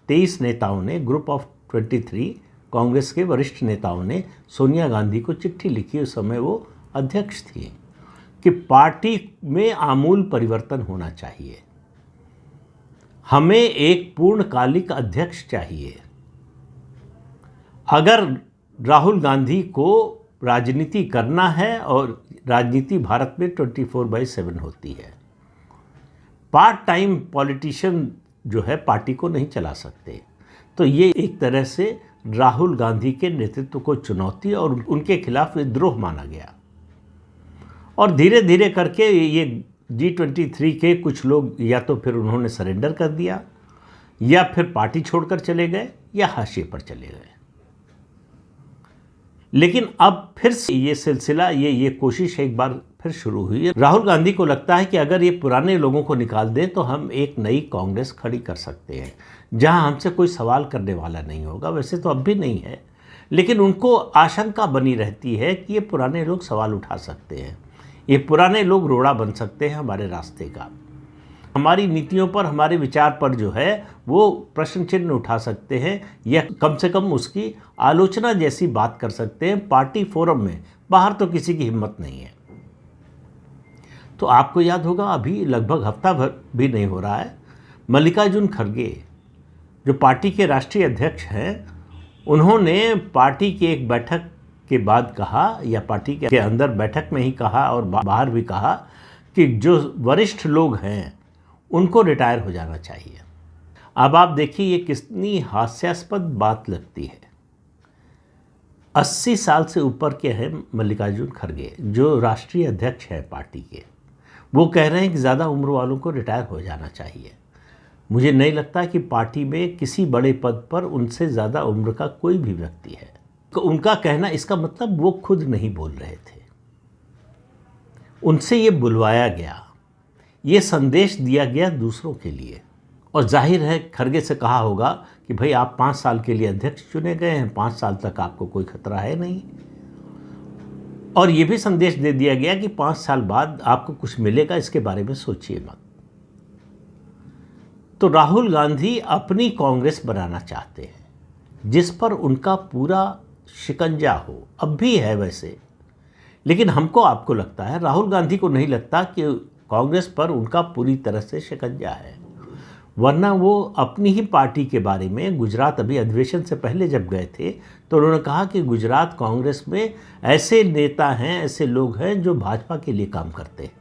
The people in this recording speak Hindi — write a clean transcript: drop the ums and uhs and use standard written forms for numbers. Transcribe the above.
23 नेताओं ने, ग्रुप ऑफ 23 कांग्रेस के वरिष्ठ नेताओं ने सोनिया गांधी को चिट्ठी लिखी, उस समय वो अध्यक्ष थी, कि पार्टी में आमूल परिवर्तन होना चाहिए, हमें एक पूर्णकालिक अध्यक्छ चाहिए। अगर राहुल गांधी को राजनीति करना है, और राजनीति भारत में 24/7 होती है, पार्ट टाइम पॉलिटिशियन जो है पार्टी को नहीं चला सकते, तो ये एक तरह से राहुल गांधी के नेतृत्व को चुनौती और उनके खिलाफ विद्रोह माना गया। और धीरे धीरे करके ये G23 के कुछ लोग या तो फिर उन्होंने सरेंडर कर दिया, या फिर पार्टी छोड़कर चले गए, या हाशिए पर चले गए। लेकिन अब फिर से ये सिलसिला, ये कोशिश एक बार फिर शुरू हुई है। राहुल गांधी को लगता है कि अगर ये पुराने लोगों को निकाल दें तो हम एक नई कांग्रेस खड़ी कर सकते हैं, जहां हमसे कोई सवाल करने वाला नहीं होगा। वैसे तो अब भी नहीं है, लेकिन उनको आशंका बनी रहती है कि ये पुराने लोग सवाल उठा सकते हैं, ये पुराने लोग रोड़ा बन सकते हैं हमारे रास्ते का, हमारी नीतियों पर, हमारे विचार पर जो है वो प्रश्न चिन्ह उठा सकते हैं, या कम से कम उसकी आलोचना जैसी बात कर सकते हैं पार्टी फोरम में। बाहर तो किसी की हिम्मत नहीं है। तो आपको याद होगा, अभी लगभग हफ्ता भर भी नहीं हो रहा है, मल्लिकार्जुन खड़गे जो पार्टी के राष्ट्रीय अध्यक्ष हैं, उन्होंने पार्टी की एक बैठक के बाद कहा, या पार्टी के अंदर बैठक में ही कहा और बाहर भी कहा, कि जो वरिष्ठ लोग हैं उनको रिटायर हो जाना चाहिए। अब आप देखिए ये कितनी हास्यास्पद बात लगती है। 80 साल से ऊपर के हैं मल्लिकार्जुन खड़गे, जो राष्ट्रीय अध्यक्ष है पार्टी के, वो कह रहे हैं कि ज़्यादा उम्र वालों को रिटायर हो जाना चाहिए। मुझे नहीं लगता कि पार्टी में किसी बड़े पद पर उनसे ज़्यादा उम्र का कोई भी व्यक्ति है। तो उनका कहना, इसका मतलब वो खुद नहीं बोल रहे थे, उनसे ये बुलवाया गया, ये संदेश दिया गया दूसरों के लिए। और जाहिर है खड़गे से कहा होगा कि भाई आप 5 साल के लिए अध्यक्ष चुने गए हैं, 5 साल तक आपको कोई खतरा है नहीं। और ये भी संदेश दे दिया गया कि 5 साल बाद आपको कुछ मिलेगा, इसके बारे में सोचिए मत। तो राहुल गांधी अपनी कांग्रेस बनाना चाहते हैं, जिस पर उनका पूरा शिकंजा हो, अब भी है वैसे, लेकिन हमको, आपको लगता है, राहुल गांधी को नहीं लगता कि कांग्रेस पर उनका पूरी तरह से शिकंजा है। वरना वो अपनी ही पार्टी के बारे में, गुजरात अभी अधिवेशन से पहले जब गए थे तो उन्होंने कहा कि गुजरात कांग्रेस में ऐसे नेता हैं, ऐसे लोग हैं जो भाजपा के लिए काम करते हैं।